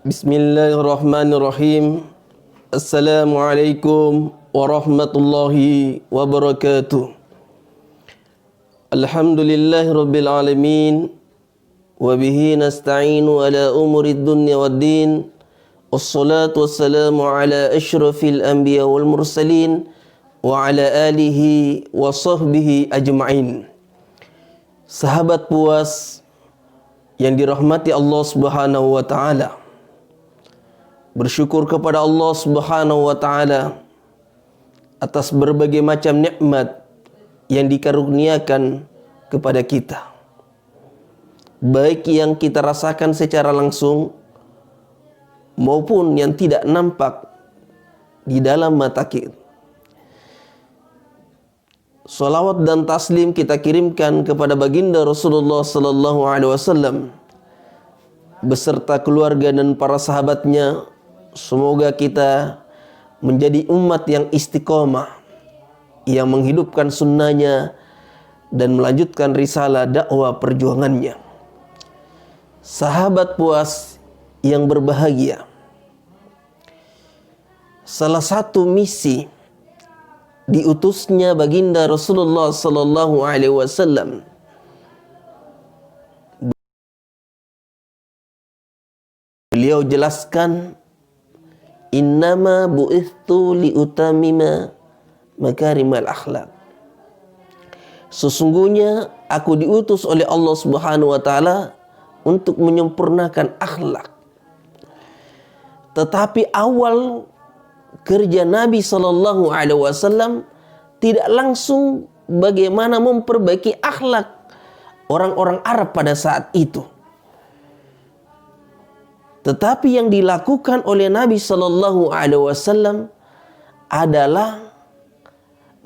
Bismillahirrahmanirrahim. Assalamualaikum warahmatullahi wabarakatuh. Alhamdulillahi rabbil alamin. Wabihi nasta'inu ala umurid dunya waddin. Wassalatu wassalamu ala ashrafil anbiya wal mursalin. Wa ala alihi wa sahbihi ajma'in. Sahabat puas yang dirahmati Allah Subhanahu wa ta'ala, bersyukur kepada Allah Subhanahu wa ta'ala atas berbagai macam nikmat yang dikaruniakan kepada kita, baik yang kita rasakan secara langsung maupun yang tidak nampak di dalam mata kita. Salawat dan taslim kita kirimkan kepada baginda Rasulullah sallallahu alaihi wasallam beserta keluarga dan para sahabatnya. Semoga kita menjadi umat yang istiqomah, yang menghidupkan sunnahnya dan melanjutkan risalah dakwah perjuangannya. Sahabat puas yang berbahagia, salah satu misi diutusnya baginda Rasulullah sallallahu alaihi wasallam beliau jelaskan, innama bu'ithtu liutamima makarimal akhlak. Sesungguhnya aku diutus oleh Allah Subhanahu wa taala untuk menyempurnakan akhlak. Tetapi awal kerja Nabi sallallahu alaihi wasallam tidak langsung bagaimana memperbaiki akhlak orang-orang Arab pada saat itu. Tetapi yang dilakukan oleh Nabi sallallahu alaihi wasallam adalah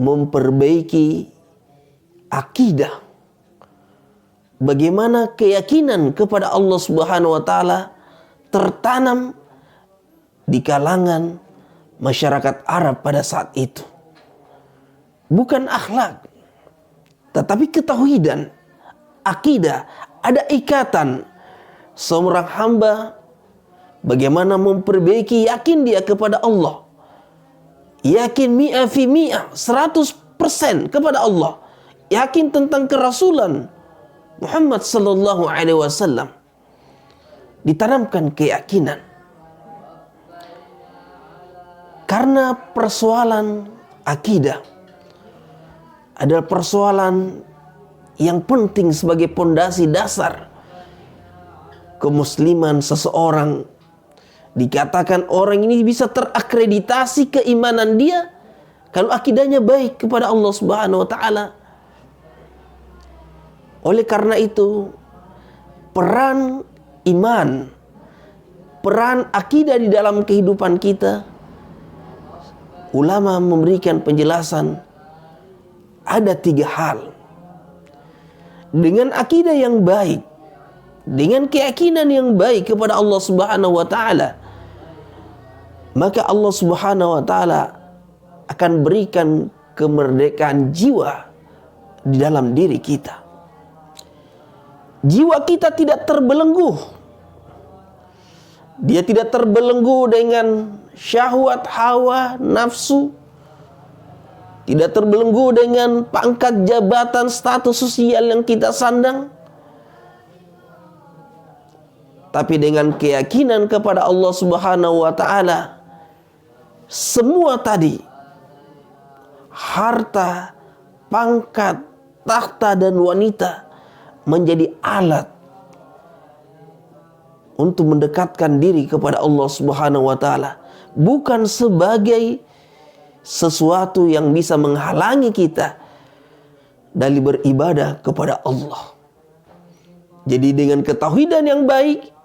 memperbaiki akidah. Bagaimana keyakinan kepada Allah Subhanahu wa taala tertanam di kalangan masyarakat Arab pada saat itu. Bukan akhlak, tetapi ketauhidan, akidah, ada ikatan seorang hamba. Bagaimana memperbaiki yakin dia kepada Allah. Yakin mi'ah fi mi'ah, 100% kepada Allah. Yakin tentang kerasulan Muhammad sallallahu alaihi wasallam. Ditanamkan keyakinan. Karena persoalan akidah adalah persoalan yang penting sebagai pondasi dasar kemusliman seseorang. Dikatakan orang ini bisa terakreditasi keimanan dia kalau akidahnya baik kepada Allah Subhanahu wa taala. Oleh karena itu, peran iman, peran akidah di dalam kehidupan kita, ulama memberikan penjelasan ada 3 hal. Dengan akidah yang baik, dengan keyakinan yang baik kepada Allah Subhanahu wa taala, maka Allah Subhanahu wa taala akan berikan kemerdekaan jiwa di dalam diri kita. Jiwa kita tidak terbelenggu. Dia tidak terbelenggu dengan syahwat, hawa, nafsu. Tidak terbelenggu dengan pangkat, jabatan, status sosial yang kita sandang. Tapi dengan keyakinan kepada Allah Subhanahu wa taala, semua tadi, harta, pangkat, takhta dan wanita menjadi alat untuk mendekatkan diri kepada Allah Subhanahu wa taala, bukan sebagai sesuatu yang bisa menghalangi kita dari beribadah kepada Allah. Jadi dengan ketauhidan yang baik,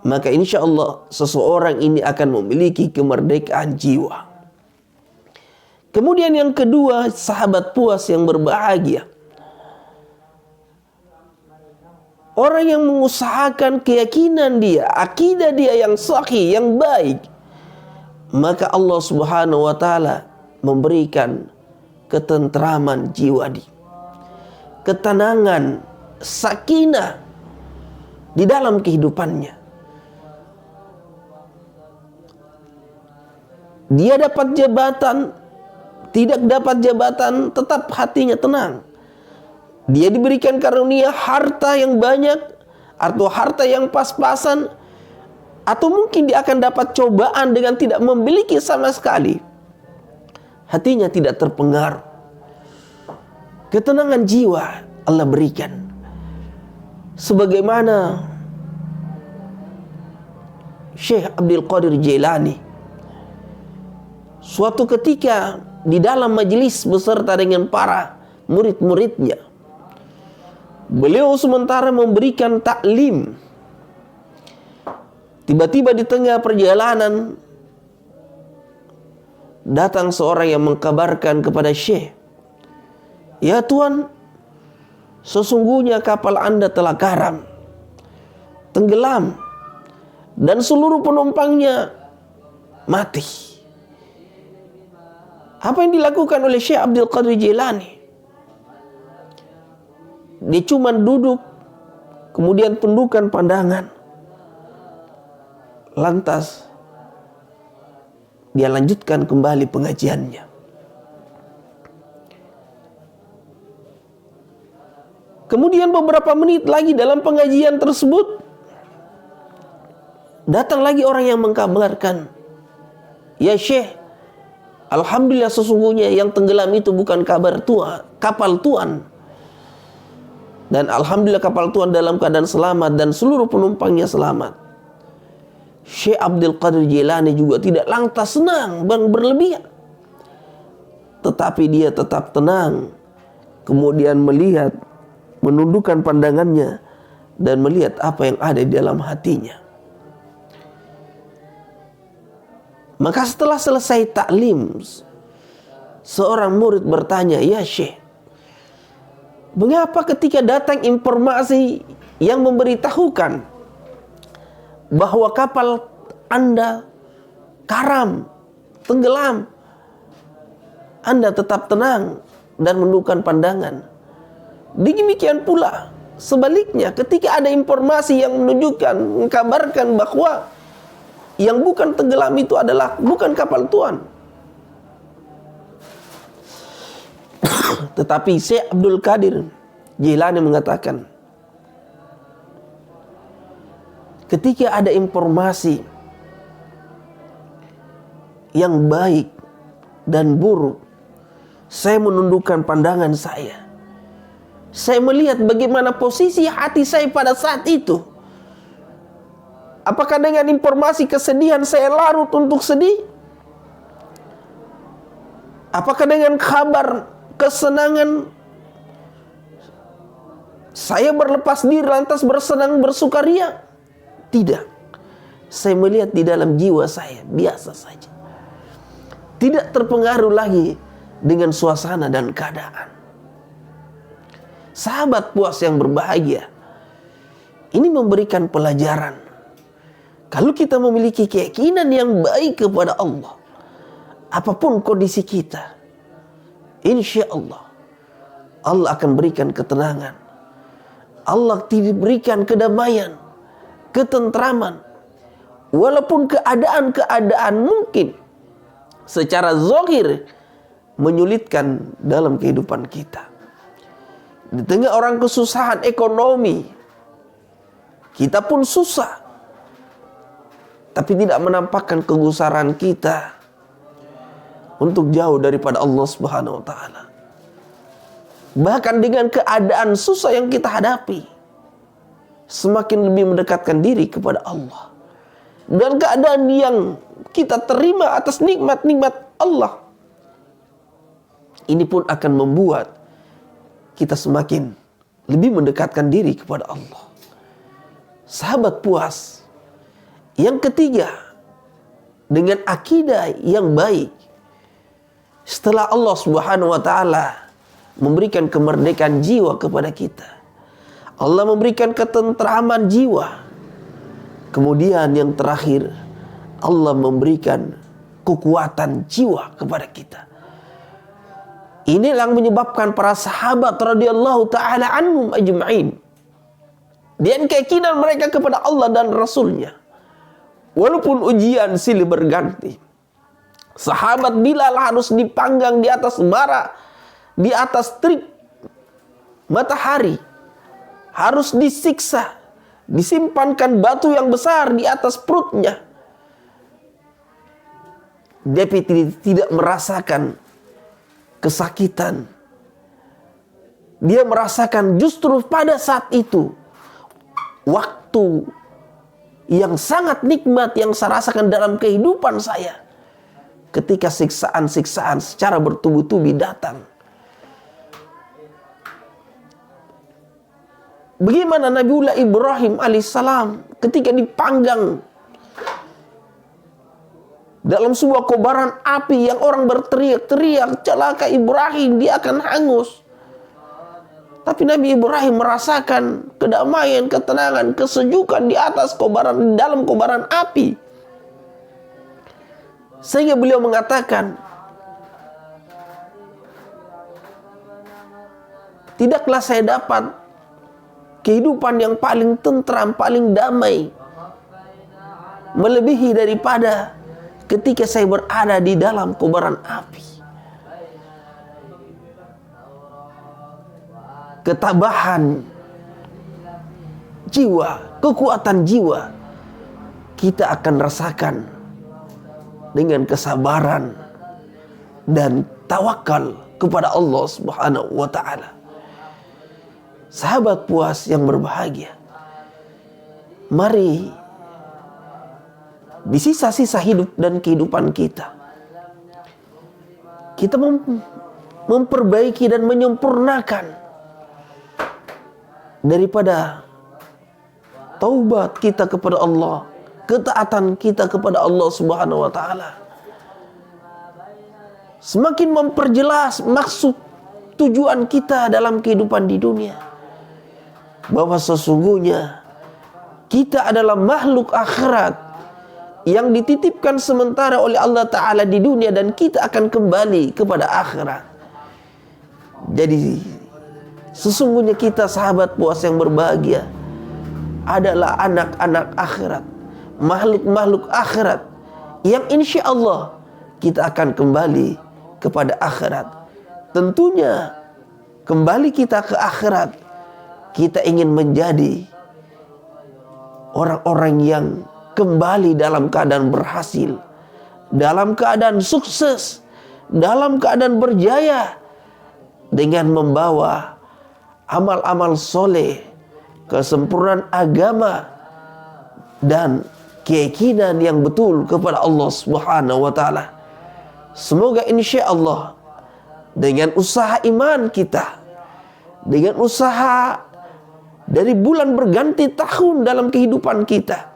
maka insya Allah seseorang ini akan memiliki kemerdekaan jiwa. Kemudian yang kedua, sahabat puas yang berbahagia, orang yang mengusahakan keyakinan dia, akidah dia yang sahih, yang baik, maka Allah Subhanahu wa taala memberikan ketentraman jiwa dia, ketenangan, sakinah di dalam kehidupannya. Dia dapat jabatan, tidak dapat jabatan, tetap hatinya tenang. Dia diberikan karunia harta yang banyak, atau harta yang pas-pasan, atau mungkin dia akan dapat cobaan dengan tidak memiliki sama sekali. Hatinya tidak terpengaruh. Ketenangan jiwa Allah berikan. Sebagaimana Syekh Abdul Qadir Jailani suatu ketika di dalam majelis beserta dengan para murid-muridnya, beliau sementara memberikan taklim. Tiba-tiba di tengah perjalanan datang seorang yang mengkabarkan kepada Syekh, "Ya Tuan, sesungguhnya kapal Anda telah karam, tenggelam, dan seluruh penumpangnya mati." Apa yang dilakukan oleh Syekh Abdul Qadir Jailani? Dia cuma duduk, kemudian tundukkan pandangan. Lantas dia lanjutkan kembali pengajiannya. Kemudian beberapa menit lagi dalam pengajian tersebut, datang lagi orang yang mengkabarkan, "Ya Syekh, alhamdulillah sesungguhnya yang tenggelam itu bukan kapal Tuan. Dan alhamdulillah kapal Tuan dalam keadaan selamat dan seluruh penumpangnya selamat." Syekh Abdul Qadir Jailani juga tidak lantas senang dan berlebihan, tetapi dia tetap tenang. Kemudian melihat, menundukkan pandangannya dan melihat apa yang ada di dalam hatinya. Maka setelah selesai taklim, seorang murid bertanya, "Ya Syekh, mengapa ketika datang informasi yang memberitahukan bahwa kapal Anda karam, tenggelam, Anda tetap tenang dan menundukkan pandangan? Demikian pula sebaliknya, ketika ada informasi yang menunjukkan, mengkabarkan bahwa yang bukan tenggelam itu adalah bukan kapal Tuan." Tetapi Syekh Abdul Qadir Jailani mengatakan, ketika ada informasi yang baik dan buruk, saya menundukkan pandangan saya. Saya melihat bagaimana posisi hati saya pada saat itu. Apakah dengan informasi kesedihan saya larut untuk sedih? Apakah dengan kabar kesenangan saya berlepas diri lantas bersenang bersukaria? Tidak. Saya melihat di dalam jiwa saya biasa saja. Tidak terpengaruh lagi dengan suasana dan keadaan. Sahabat puas yang berbahagia, ini memberikan pelajaran. Kalau kita memiliki keyakinan yang baik kepada Allah, apapun kondisi kita, insya Allah, Allah akan berikan ketenangan. Allah diberikan kedamaian, ketentraman. Walaupun keadaan-keadaan mungkin secara zahir menyulitkan dalam kehidupan kita. Di tengah orang kesusahan ekonomi, kita pun susah, tapi tidak menampakkan kegusaran kita untuk jauh daripada Allah Subhanahu wa taala. Bahkan dengan keadaan susah yang kita hadapi, semakin lebih mendekatkan diri kepada Allah. Dan keadaan yang kita terima atas nikmat-nikmat Allah, ini pun akan membuat kita semakin lebih mendekatkan diri kepada Allah. Sahabat puas yang ketiga, dengan akidah yang baik, setelah Allah Subhanahu wa taala memberikan kemerdekaan jiwa kepada kita, Allah memberikan ketentraman jiwa, kemudian yang terakhir, Allah memberikan kekuatan jiwa kepada kita. Inilah yang menyebabkan para sahabat radhiyallahu taala anhum ajma'in, dan keyakinan mereka kepada Allah dan Rasulnya, walaupun ujian silih berganti, Sahabat Bilal harus dipanggang di atas bara, di atas terik matahari, harus disiksa, disimpankan batu yang besar di atas perutnya. Dia tidak merasakan kesakitan. Dia merasakan justru pada saat itu waktu yang sangat nikmat yang saya rasakan dalam kehidupan saya, ketika siksaan-siksaan secara bertubi-tubi datang. Bagaimana Nabiullah Ibrahim alaihissalam ketika dipanggang dalam sebuah kobaran api yang orang berteriak-teriak, celaka Ibrahim, dia akan hangus. Tapi Nabi Ibrahim merasakan kedamaian, ketenangan, kesejukan di atas kobaran, dalam kobaran api. Sehingga beliau mengatakan, tidaklah saya dapat kehidupan yang paling tentram, paling damai, melebihi daripada ketika saya berada di dalam kobaran api. Ketabahan jiwa, kekuatan jiwa kita akan rasakan dengan kesabaran dan tawakal kepada Allah Subhanahu wa taala. Sahabat puas yang berbahagia, mari di sisa-sisa hidup dan kehidupan kita memperbaiki dan menyempurnakan daripada taubat kita kepada Allah, ketaatan kita kepada Allah Subhanahu wa taala. Semakin memperjelas maksud tujuan kita dalam kehidupan di dunia, bahwa sesungguhnya kita adalah makhluk akhirat yang dititipkan sementara oleh Allah Ta'ala di dunia, dan kita akan kembali kepada akhirat. Jadi sesungguhnya kita sahabat puas yang berbahagia adalah anak-anak akhirat, makhluk-makhluk akhirat yang insya Allah kita akan kembali kepada akhirat. Tentunya kembali kita ke akhirat, kita ingin menjadi orang-orang yang kembali dalam keadaan berhasil, dalam keadaan sukses, dalam keadaan berjaya, dengan membawa amal-amal soleh, kesempurnaan agama, dan keyakinan yang betul kepada Allah Subhanahu wa taala. Semoga insya Allah dengan usaha iman kita, dengan usaha dari bulan berganti tahun dalam kehidupan kita,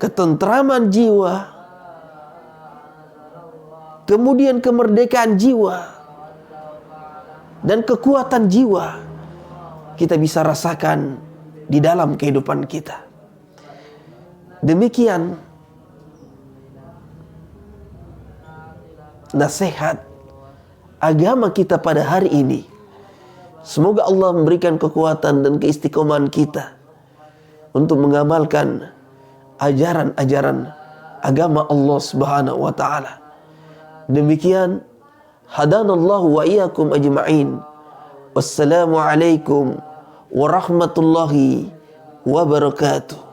ketentraman jiwa, kemudian kemerdekaan jiwa, dan kekuatan jiwa kita bisa rasakan di dalam kehidupan kita. Demikian nasihat agama kita pada hari ini. Semoga Allah memberikan kekuatan dan keistiqomahan kita untuk mengamalkan ajaran-ajaran agama Allah Subhanahu wa taala. Demikian, hadanallahu wa iyyakum ajma'in. Wassalamu alaikum warahmatullahi wabarakatuh.